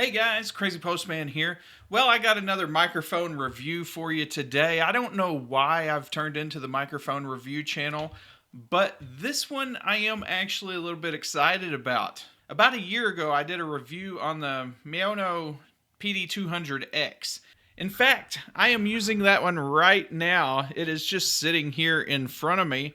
Hey guys, Crazypostman here. Well, I got another microphone review for you today. I don't know why I've turned into the microphone review channel, but this one I am actually a little bit excited about. About a year ago, I did a review on the Maono PD200X. In fact, I am using that one right now. It is just sitting here in front of me.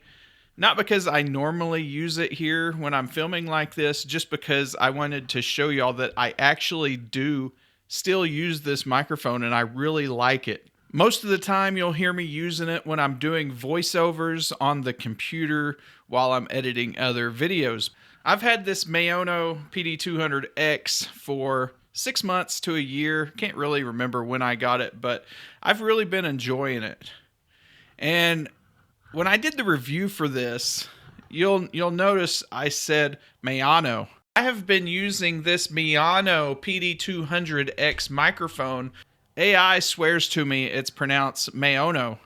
Not because I normally use it here when I'm filming like this, just because I wanted to show y'all that I actually do still use this microphone and I really like it. Most of the time you'll hear me using it when I'm doing voiceovers on the computer while I'm editing other videos. I've had this Maono PD200X for 6 months to a year. Can't really remember when I got it, but I've really been enjoying it. And when I did the review for this, you'll notice I said Maono. I have been using this Maono PD200X microphone. AI swears to me it's pronounced Maono.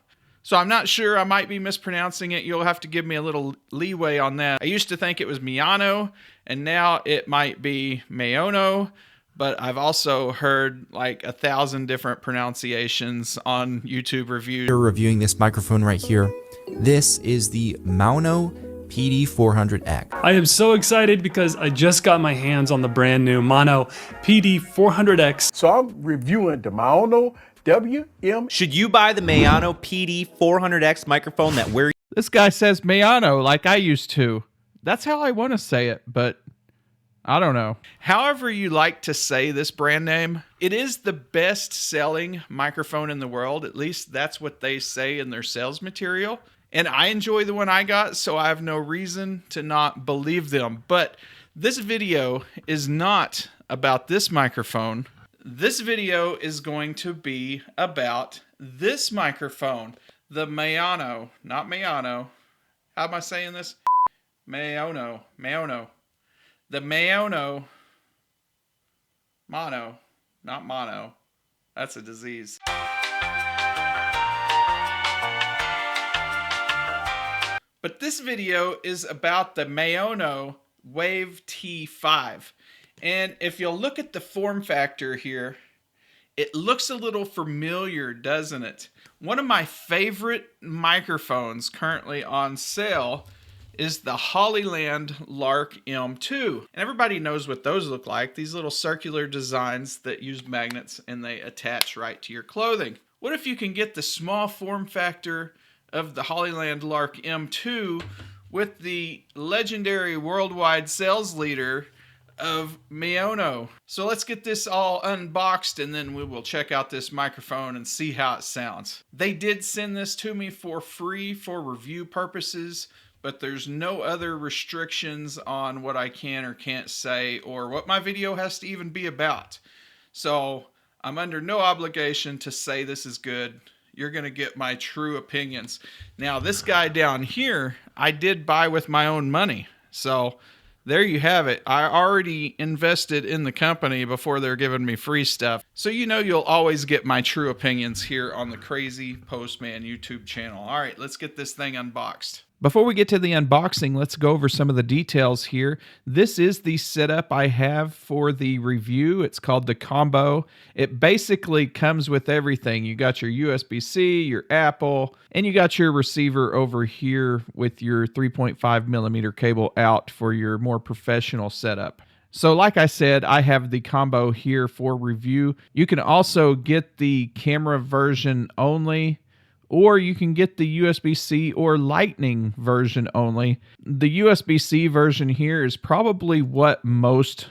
So I'm not sure, I might be mispronouncing it. You'll have to give me a little leeway on that. I used to think it was Maono, and now it might be Maono. But I've also heard like 1,000 different pronunciations on YouTube reviews. We're reviewing this microphone right here. This is the Maono PD400X. I am so excited because I just got my hands on the brand new Maono PD400X. So I'm reviewing the Maono WM. Should you buy the Maono PD400X microphone that we're... This guy says Maono like I used to. That's how I want to say it, but I don't know. However you like to say this brand name, it is the best selling microphone in the world. At least that's what they say in their sales material. And I enjoy the one I got, so I have no reason to not believe them. But this video is not about this microphone. This video is going to be about this microphone. The Maono, not Maono. How am I saying this? Maono. The Maono, mono, not mono. That's a disease. But this video is about the Maono Wave T5. And if you'll look at the form factor here, it looks a little familiar, doesn't it? One of my favorite microphones currently on sale is the Hollyland Lark M2. And everybody knows what those look like. These little circular designs that use magnets and they attach right to your clothing. What if you can get the small form factor of the Hollyland Lark M2 with the legendary worldwide sales leader of Maono? So let's get this all unboxed and then we will check out this microphone and see how it sounds. They did send this to me for free for review purposes, but there's no other restrictions on what I can or can't say or what my video has to even be about. So I'm under no obligation to say this is good. You're going to get my true opinions. Now, this guy down here, I did buy with my own money. So there you have it. I already invested in the company before they're giving me free stuff. So you know you'll always get my true opinions here on the Crazypostman YouTube channel. All right, let's get this thing unboxed. Before we get to the unboxing, let's go over some of the details here. This is the setup I have for the review. It's called the combo. It basically comes with everything. You got your USB-C, your Apple, and you got your receiver over here with your 3.5 millimeter cable out for your more professional setup. So like I said, I have the combo here for review. You can also get the camera version only, or you can get the USB-C or Lightning version only. The USB-C version here is probably what most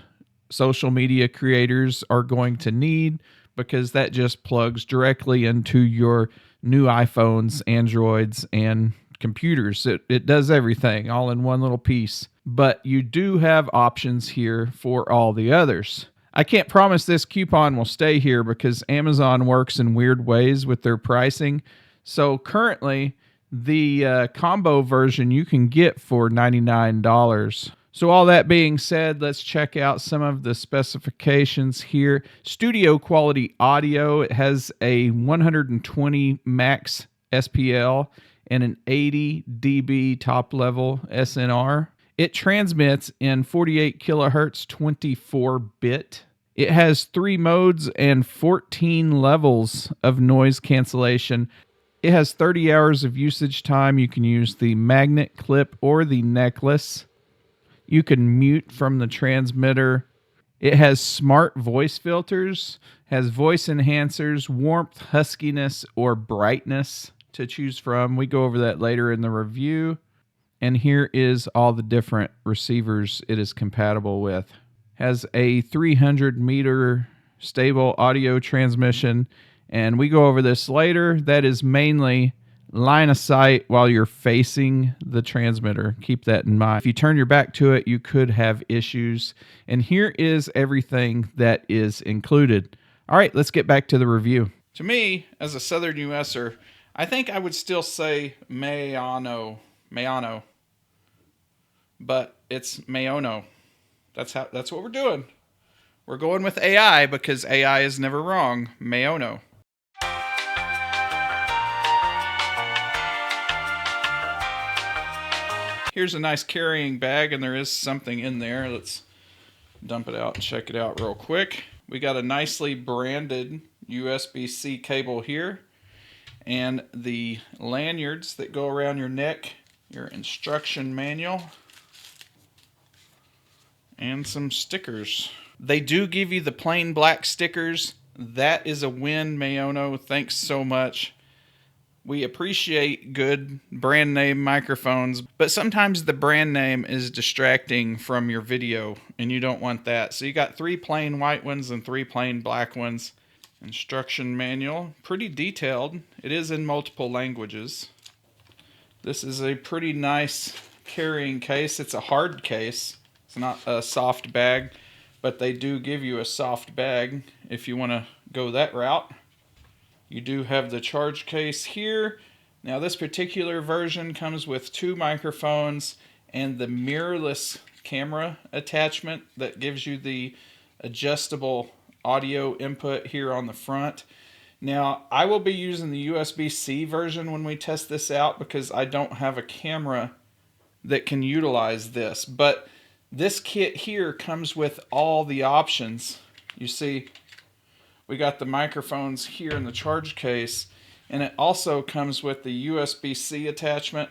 social media creators are going to need because that just plugs directly into your new iPhones, Androids, and computers. It does everything all in one little piece. But you do have options here for all the others. I can't promise this coupon will stay here because Amazon works in weird ways with their pricing. So currently, the combo version you can get for $99. So all that being said, let's check out some of the specifications here. Studio quality audio. It has a 120 max SPL and an 80 dB top level SNR. It transmits in 48 kilohertz 24-bit It has 3 modes and 14 levels of noise cancellation. It has 30 hours of usage time. You can use the magnet clip or the necklace. You can mute from the transmitter. It has smart voice filters, has voice enhancers, warmth, huskiness, or brightness to choose from. We go over that later in the review. And here is all the different receivers it is compatible with. Has a 300 meter stable audio transmission, and we go over this later. That is mainly line of sight while you're facing the transmitter. Keep that in mind. If you turn your back to it, you could have issues. And here is everything that is included. All right, let's get back to the review. To me, as a Southern USer, I think I would still say Maono, but it's Maono. That's what we're doing. We're going with AI because AI is never wrong. Maono. Here's a nice carrying bag, and there is something in there. Let's dump it out and check it out real quick. We got a nicely branded USB-C cable here, and the lanyards that go around your neck, your instruction manual, and some stickers. They do give you the plain black stickers. That is a win, Maono. Thanks so much. We appreciate good brand name microphones, but sometimes the brand name is distracting from your video, and you don't want that. So you got 3 plain white ones and 3 plain black ones. Instruction manual, pretty detailed. It is in multiple languages. This is a pretty nice carrying case. It's a hard case. It's not a soft bag, but they do give you a soft bag if you want to go that route. You do have the charge case here. Now this particular version comes with 2 microphones and the mirrorless camera attachment that gives you the adjustable audio input here on the front. Now I will be using the USB-C version when we test this out because I don't have a camera that can utilize this. But this kit here comes with all the options. You see, we got the microphones here in the charge case, and it also comes with the USB-C attachment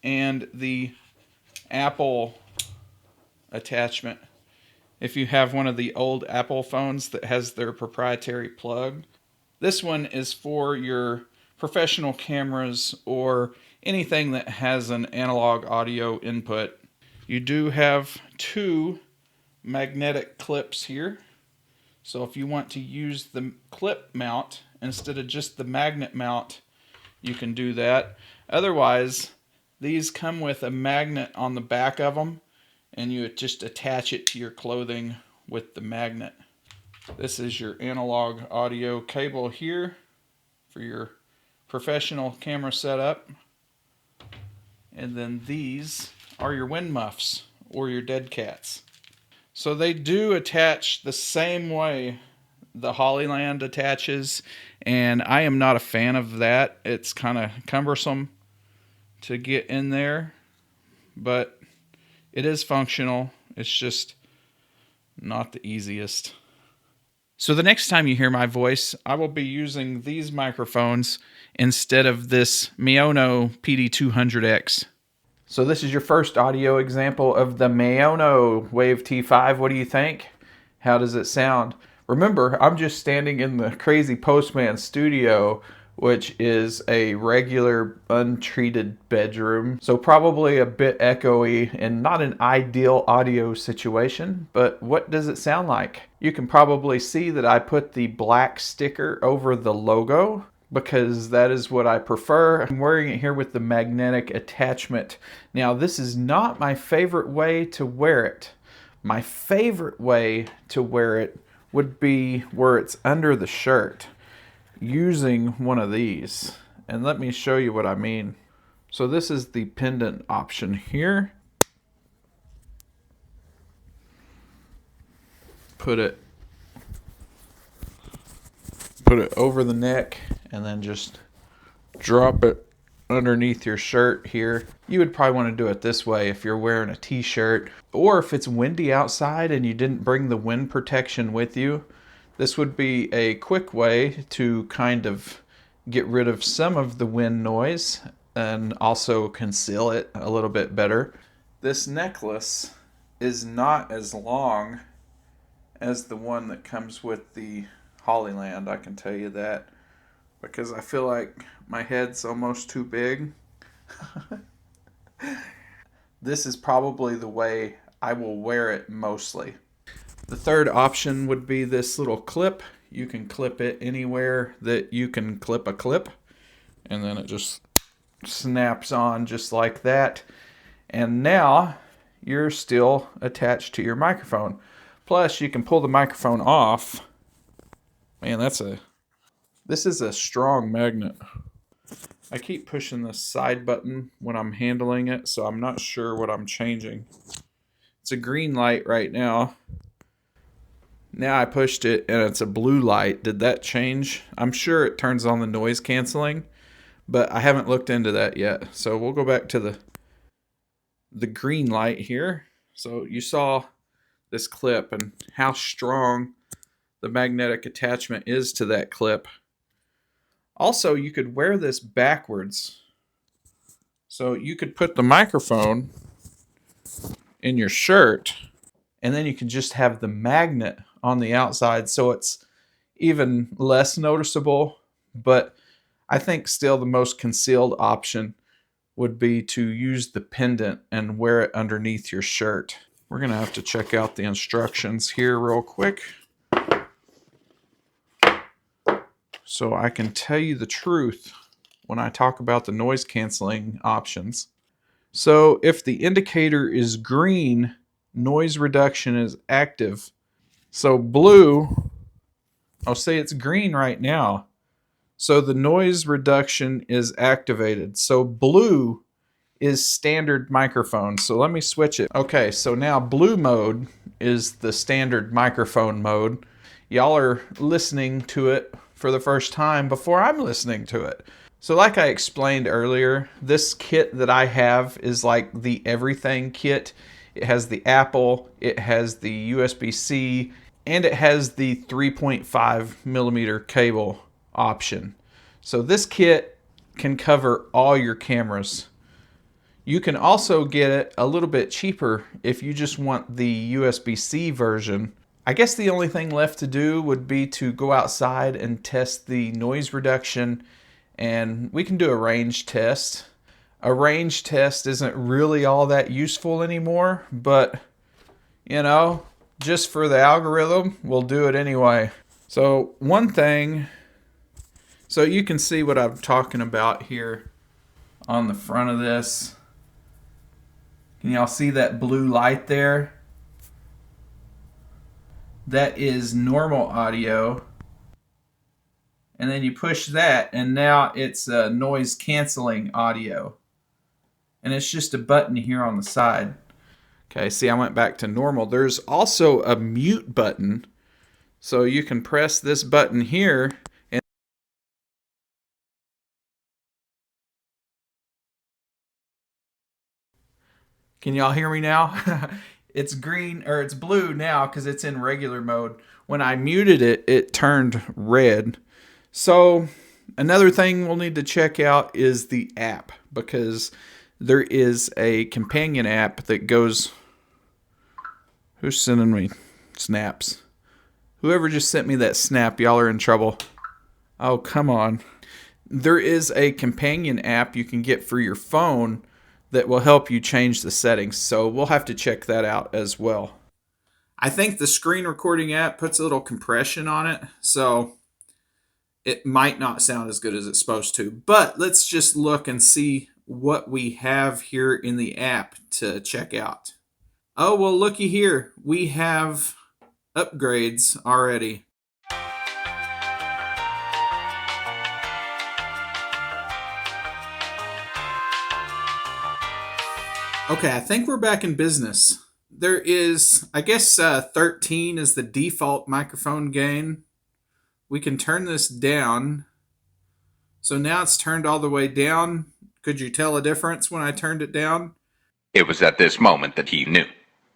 and the Apple attachment. If you have one of the old Apple phones that has their proprietary plug. This one is for your professional cameras or anything that has an analog audio input. You do have 2 magnetic clips here, so if you want to use the clip mount instead of just the magnet mount, you can do that. Otherwise, these come with a magnet on the back of them, and you just attach it to your clothing with the magnet. This is your analog audio cable here for your professional camera setup, and then these are your wind muffs or your dead cats. So they do attach the same way the Hollyland attaches, and I am not a fan of that. It's kind of cumbersome to get in there, but it is functional. It's just not the easiest. So the next time you hear my voice, I will be using these microphones instead of this Maono PD200X. So this is your first audio example of the Maono Wave T5. What do you think? How does it sound? Remember, I'm just standing in the Crazypostman studio, which is a regular untreated bedroom. So probably a bit echoey and not an ideal audio situation, but what does it sound like? You can probably see that I put the black sticker over the logo, because that is what I prefer. I'm wearing it here with the magnetic attachment. Now, this is not my favorite way to wear it. My favorite way to wear it would be where it's under the shirt, using one of these. And let me show you what I mean. So this is the pendant option here. Put it over the neck and then just drop it underneath your shirt here. You would probably want to do it this way if you're wearing a t-shirt, or if it's windy outside and you didn't bring the wind protection with you. This would be a quick way to kind of get rid of some of the wind noise and also conceal it a little bit better. This necklace is not as long as the one that comes with the Hollyland, I can tell you that, because I feel like my head's almost too big. This is probably the way I will wear it mostly. The third option would be this little clip. You can clip it anywhere that you can clip a clip, and then it just snaps on just like that. And now you're still attached to your microphone. Plus, you can pull the microphone off. Man, this is a strong magnet. I keep pushing the side button when I'm handling it, so I'm not sure what I'm changing. It's a green light right now. Now I pushed it and it's a blue light. Did that change? I'm sure it turns on the noise canceling, but I haven't looked into that yet. So we'll go back to the green light here. So you saw this clip and how strong the magnetic attachment is to that clip. Also, you could wear this backwards. So you could put the microphone in your shirt, and then you can just have the magnet on the outside, so it's even less noticeable. But I think still the most concealed option would be to use the pendant and wear it underneath your shirt. We're going to have to check out the instructions here real quick, so I can tell you the truth when I talk about the noise canceling options. So if the indicator is green, noise reduction is active. So blue, I'll say it's green right now. So the noise reduction is activated. So blue is standard microphone. So let me switch it. Okay, so now blue mode is the standard microphone mode. Y'all are listening to it for the first time before I'm listening to it. So like I explained earlier, this kit that I have is like the everything kit. It has the Apple, it has the USB-C, and it has the 3.5 millimeter cable option. So this kit can cover all your cameras. You can also get it a little bit cheaper if you just want the USB-C version. I guess the only thing left to do would be to go outside and test the noise reduction, and we can do a range test. A range test isn't really all that useful anymore, but you know, just for the algorithm, we'll do it anyway. So one thing, so you can see what I'm talking about here on the front of this. Can y'all see that blue light there? That is normal audio. And then you push that, and now it's noise canceling audio. And it's just a button here on the side. Okay, see, I went back to normal. There's also a mute button. So you can press this button here, and can y'all hear me now? It's green, or it's blue now because it's in regular mode. When I muted it, it turned red. So another thing we'll need to check out is the app, because there is a companion app that goes... Who's sending me snaps? Whoever just sent me that snap, y'all are in trouble. Oh, come on. There is a companion app you can get for your phone that will help you change the settings, so we'll have to check that out as well. I think the screen recording app puts a little compression on it, so it might not sound as good as it's supposed to. But let's just look and see what we have here in the app to check out. Oh, well, looky here. We have upgrades already. Okay, I think we're back in business. There is, I guess 13 is the default microphone gain. We can turn this down. So now it's turned all the way down. Could you tell a difference when I turned it down? It was at this moment that he knew.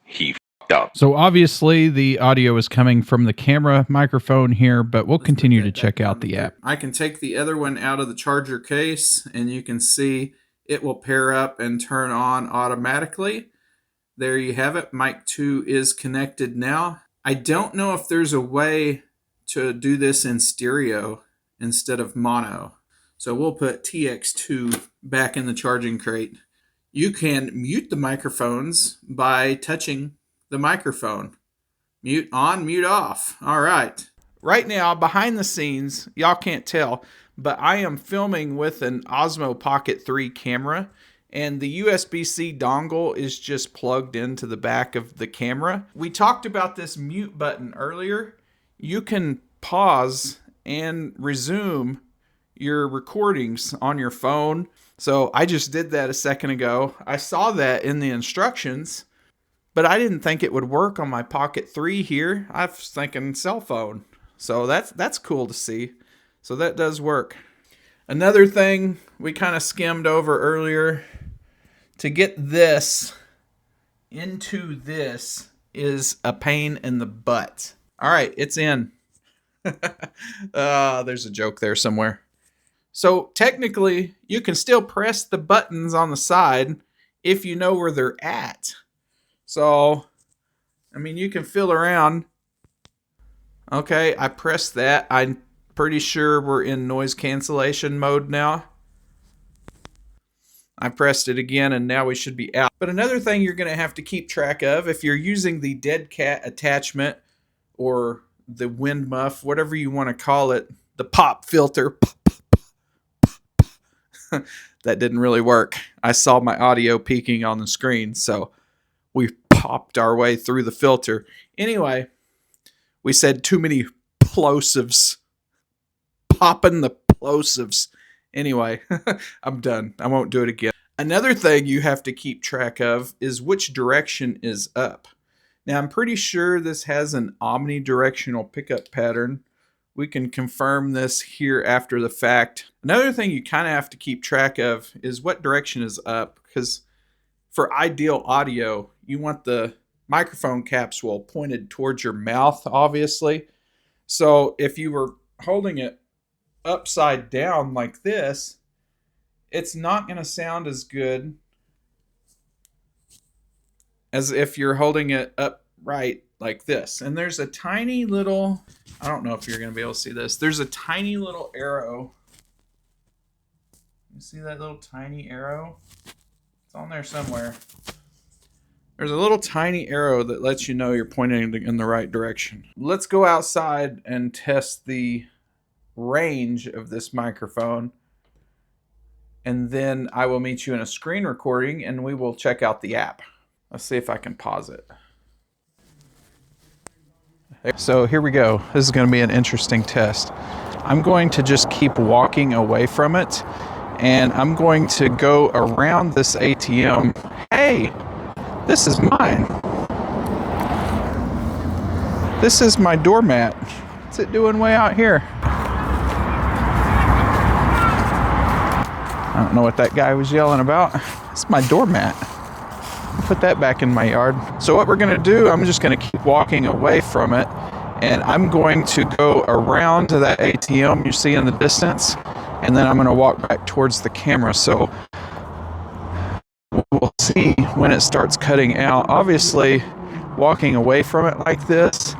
He f***ed up. So obviously the audio is coming from the camera microphone here, but we'll continue to check out the app. I can take the other one out of the charger case, and you can see it will pair up and turn on automatically. There you have it. Mic 2 is connected now. I don't know if there's a way to do this in stereo instead of mono. So we'll put TX2 back in the charging crate. You can mute the microphones by touching the microphone. Mute on, mute off. All right. Right now, behind the scenes, y'all can't tell, but I am filming with an Osmo Pocket 3 camera, and the USB-C dongle is just plugged into the back of the camera. We talked about this mute button earlier. You can pause and resume your recordings on your phone. So I just did that a second ago. I saw that in the instructions, but I didn't think it would work on my Pocket 3 here. I was thinking cell phone. So that's cool to see. So that does work. Another thing we kind of skimmed over earlier, to get this into this is a pain in the butt. All right, it's in. There's a joke there somewhere. So technically, you can still press the buttons on the side if you know where they're at. So, I mean, you can feel around. Okay, I pressed that. I'm pretty sure we're in noise cancellation mode now. I pressed it again, and now we should be out. But another thing you're going to have to keep track of, if you're using the dead cat attachment or the wind muff, whatever you want to call it, the pop filter, that didn't really work. I saw my audio peaking on the screen, so we popped our way through the filter. Anyway, we said too many plosives. Popping the plosives. Anyway, I'm done. I won't do it again. Another thing you have to keep track of is which direction is up. Now, I'm pretty sure this has an omnidirectional pickup pattern. We can confirm this here after the fact. Another thing you kind of have to keep track of is what direction is up, because for ideal audio, you want the microphone capsule pointed towards your mouth, obviously. So if you were holding it upside down like this, it's not going to sound as good as if you're holding it upright like this. And there's a tiny little, I don't know if you're going to be able to see this. There's a tiny little arrow. You see that little tiny arrow? It's on there somewhere. There's a little tiny arrow that lets you know you're pointing in the right direction. Let's go outside and test the range of this microphone, and then I will meet you in a screen recording and we will check out the app. Let's see if I can pause it. So here we go. This is going to be an interesting test. I'm going to just keep walking away from it, and I'm going to go around this ATM. Hey, this is mine. This is my doormat. What's it doing way out here? I don't know what that guy was yelling about. It's my doormat. Put that back in my yard. So what we're going to do, I'm just going to keep walking away from it, and I'm going to go around to that ATM you see in the distance, and then I'm going to walk back towards the camera. So we'll see when it starts cutting out. Obviously, walking away from it like this,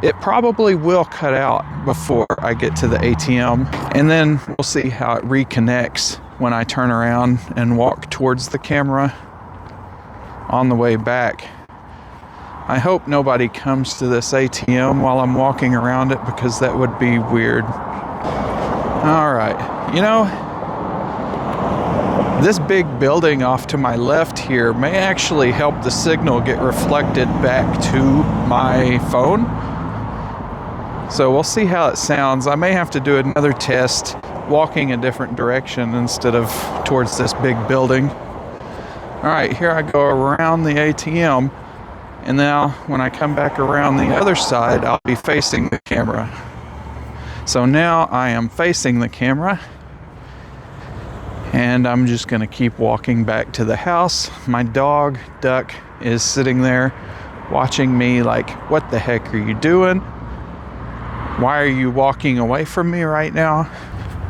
it probably will cut out before I get to the ATM, and then we'll see how it reconnects when I turn around and walk towards the camera on the way back. I hope nobody comes to this ATM while I'm walking around it, because that would be weird. All right, you know, this big building off to my left here may actually help the signal get reflected back to my phone. So we'll see how it sounds. I may have to do another test walking a different direction instead of towards this big building. All right, here I go around the ATM, and now when I come back around the other side, I'll be facing the camera. So now I am facing the camera, And I'm just gonna keep walking back to the house. My dog, Duck, is sitting there watching me like, what the heck are you doing? Why are you walking away from me right now?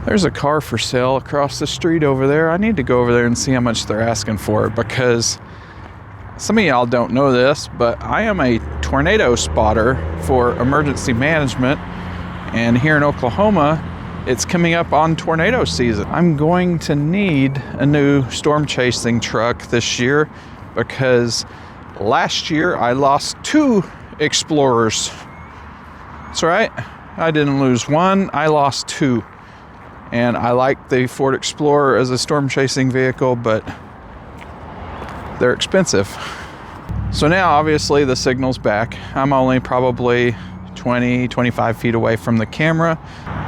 There's a car for sale across the street over there. I need to go over there and see how much they're asking for it, because some of y'all don't know this, but I am a tornado spotter for emergency management. And here in Oklahoma, it's coming up on tornado season. I'm going to need a new storm chasing truck this year, because last year I lost 2 Explorers. That's right, I didn't lose one, I lost 2. And I like the Ford Explorer as a storm chasing vehicle, but they're expensive. So now obviously the signal's back. I'm only probably 20-25 feet away from the camera.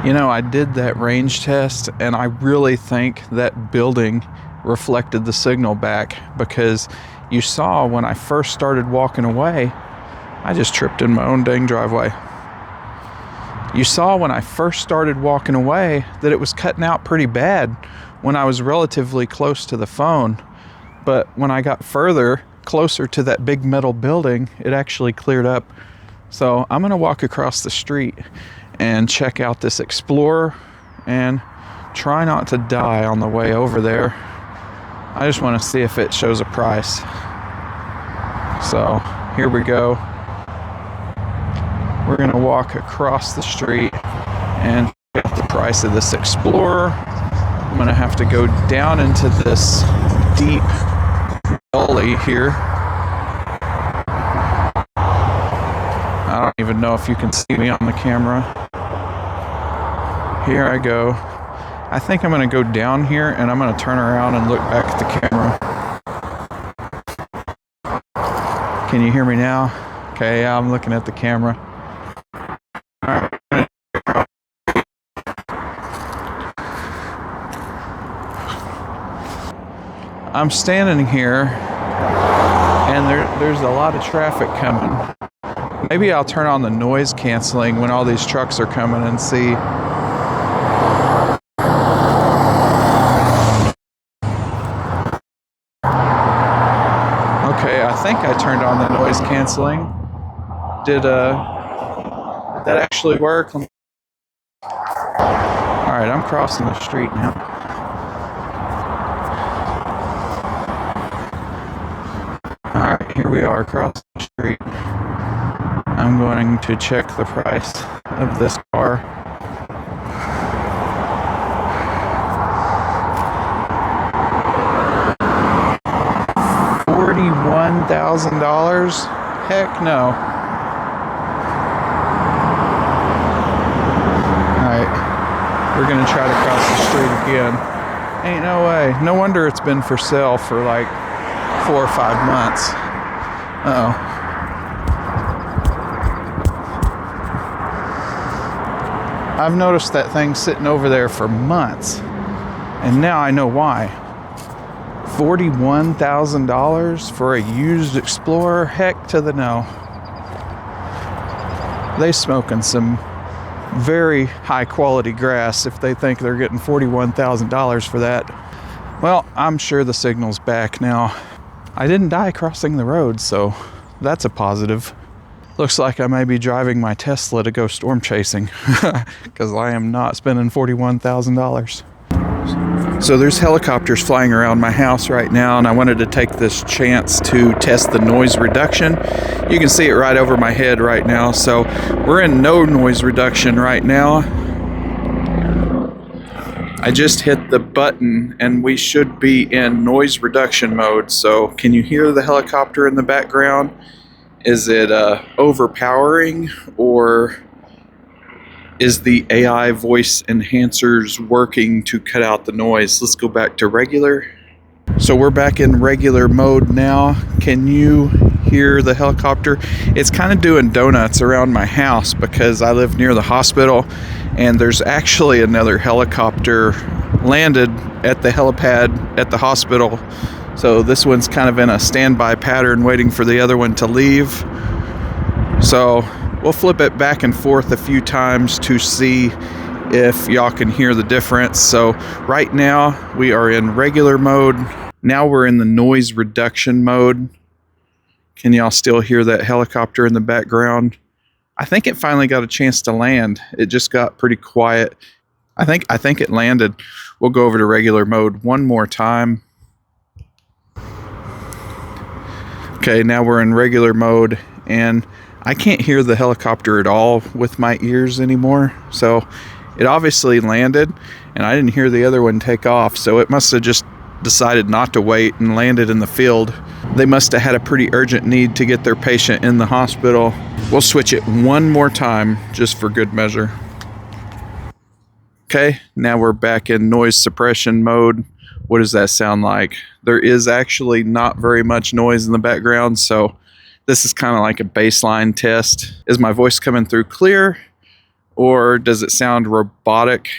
You know, I did that range test, and I really think that building reflected the signal back, because you saw when I first started walking away, I just tripped in my own dang driveway. You saw when I first started walking away that it was cutting out pretty bad when I was relatively close to the phone. But when I got closer to that big metal building, it actually cleared up. So I'm gonna walk across the street and check out this Explorer and try not to die on the way over there. I just want to see if it shows a price. So here we go. We're gonna walk across the street and check out the price of this Explorer. I'm gonna have to go down into this deep gully here. I don't even know if you can see me on the camera. Here I go. I think I'm gonna go down here, and I'm gonna turn around and look back at the camera. Can you hear me now? Okay, yeah, I'm looking at the camera. All right. I'm standing here, and there's a lot of traffic coming. Maybe I'll turn on the noise canceling when all these trucks are coming and see. Okay, I think I turned on the noise canceling. Did that actually work? All right, I'm crossing the street now. All right, here we are across the street. I'm going to check the price of this car. $41,000? Heck no. Alright, we're gonna try to cross the street again. Ain't no way. No wonder it's been for sale for like 4 or 5 months. Uh-oh. I've noticed that thing sitting over there for months, and now I know why. $41,000 for a used Explorer? Heck to the no. They smoking some very high quality grass if they think they're getting $41,000 for that. Well, I'm sure the signal's back now. I didn't die crossing the road, so that's a positive. Looks like I may be driving my Tesla to go storm chasing, because I am not spending $41,000. So there's helicopters flying around my house right now, and I wanted to take this chance to test the noise reduction. You can see it right over my head right now. So we're in no noise reduction right now. I just hit the button and we should be in noise reduction mode. So can you hear the helicopter in the background? Is it overpowering, or is the AI voice enhancers working to cut out the noise? Let's go back to regular. So we're back in regular mode now. Can you hear the helicopter? It's kind of doing donuts around my house because I live near the hospital, and there's actually another helicopter landed at the helipad at the hospital. So this one's kind of in a standby pattern waiting for the other one to leave. So we'll flip it back and forth a few times to see if y'all can hear the difference. So right now we are in regular mode. Now we're in the noise reduction mode. Can y'all still hear that helicopter in the background? I think it finally got a chance to land. It just got pretty quiet. I think it landed. We'll go over to regular mode one more time. Okay, now we're in regular mode, and I can't hear the helicopter at all with my ears anymore. So it obviously landed, and I didn't hear the other one take off. So it must have just decided not to wait and landed in the field. They must have had a pretty urgent need to get their patient in the hospital. We'll switch it one more time just for good measure. Okay, now we're back in noise suppression mode. What does that sound like? There is actually not very much noise in the background, so this is kind of like a baseline test. Is my voice coming through clear, or does it sound robotic?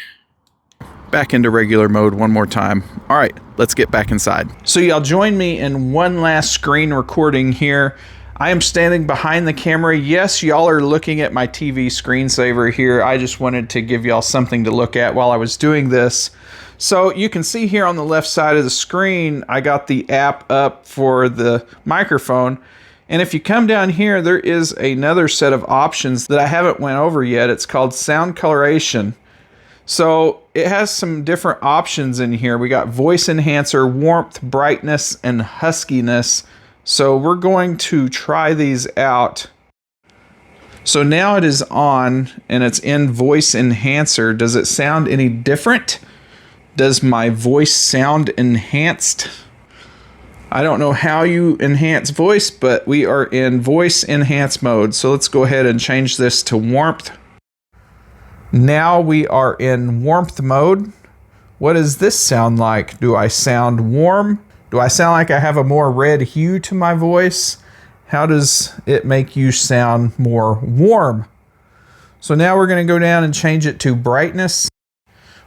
Back into regular mode one more time. All right, let's get back inside. So y'all join me in one last screen recording here. I am standing behind the camera. Yes, y'all are looking at my TV screensaver here. I just wanted to give y'all something to look at while I was doing this. So you can see here on the left side of the screen, I got the app up for the microphone. And if you come down here, there is another set of options that I haven't went over yet. It's called sound coloration. So it has some different options in here. We got voice enhancer, warmth, brightness, and huskiness. So we're going to try these out. So now it is on and it's in voice enhancer. Does it sound any different? Does my voice sound enhanced? I don't know how you enhance voice, but we are in voice enhance mode. So let's go ahead and change this to warmth. Now we are in warmth mode. What does this sound like? Do I sound warm? Do I sound like I have a more red hue to my voice? How does it make you sound more warm? So now we're going to go down and change it to brightness.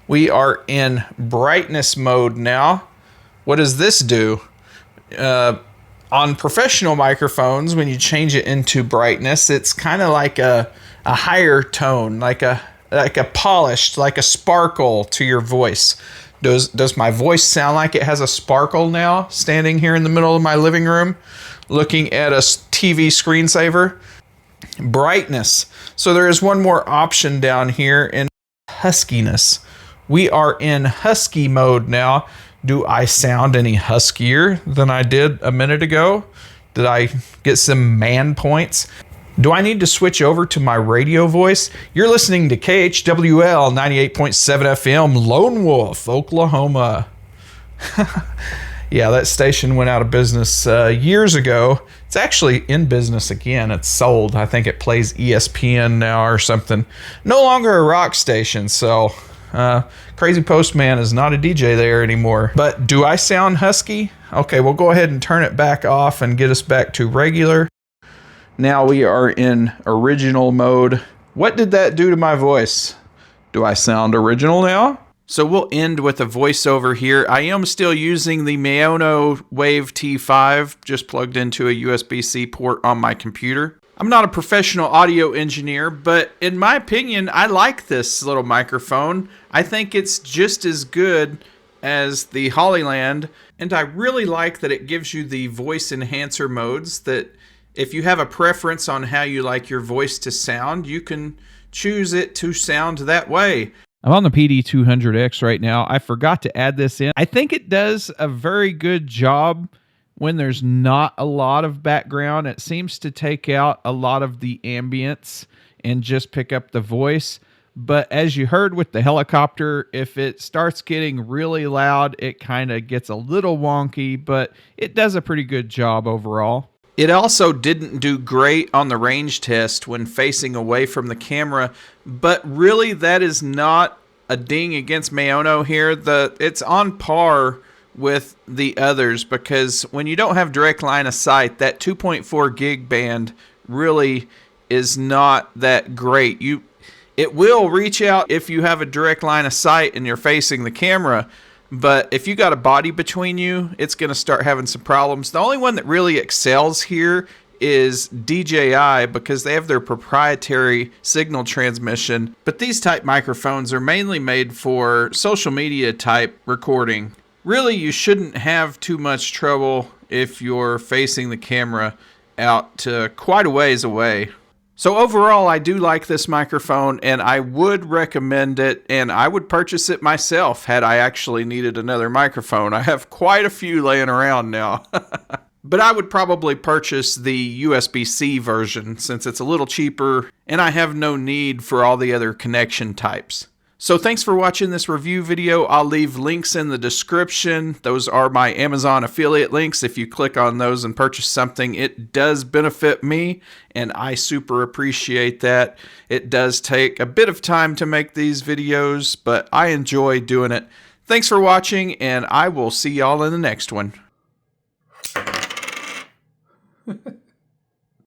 We are in brightness mode now. What does this do? On professional microphones, when you change it into brightness, it's kind of like a higher tone, like a polished, like a sparkle to your voice. Does my voice sound like it has a sparkle now, standing here in the middle of my living room, looking at a TV screensaver? Brightness. So there is one more option down here in huskiness. We are in husky mode now. Do I sound any huskier than I did a minute ago? Did I get some man points? Do I need to switch over to my radio voice? You're listening to KHWL 98.7 FM, Lone Wolf, Oklahoma. Yeah, that station went out of business years ago. It's actually in business again. It's sold. I think it plays ESPN now or something. No longer a rock station, so Crazypostman is not a DJ there anymore. But do I sound husky? Okay, we'll go ahead and turn it back off and get us back to regular. Now we are in original mode. What did that do to my voice? Do I sound original now? So we'll end with a voiceover here. I am still using the Maono Wave T5, just plugged into a USB-C port on my computer. I'm not a professional audio engineer, but in my opinion, I like this little microphone. I think it's just as good as the Hollyland, and I really like that it gives you the voice enhancer modes that if you have a preference on how you like your voice to sound, you can choose it to sound that way. I'm on the PD200X right now. I forgot to add this in. I think it does a very good job when there's not a lot of background. It seems to take out a lot of the ambience and just pick up the voice. But as you heard with the helicopter, if it starts getting really loud, it kind of gets a little wonky, but it does a pretty good job overall. It also didn't do great on the range test when facing away from the camera, but really that is not a ding against Maono here. It's on par with the others because when you don't have direct line of sight, that 2.4 gig band really is not that great. It will reach out if you have a direct line of sight and you're facing the camera, but if you got a body between you, it's going to start having some problems. The only one that really excels here is DJI because they have their proprietary signal transmission. But these type microphones are mainly made for social media type recording. Really, you shouldn't have too much trouble if you're facing the camera out to quite a ways away. So overall, I do like this microphone, and I would recommend it, and I would purchase it myself had I actually needed another microphone. I have quite a few laying around now. But I would probably purchase the USB-C version since it's a little cheaper, and I have no need for all the other connection types. So thanks for watching this review video. I'll leave links in the description. Those are my Amazon affiliate links. If you click on those and purchase something, it does benefit me, and I super appreciate that. It does take a bit of time to make these videos, but I enjoy doing it. Thanks for watching, and I will see y'all in the next one.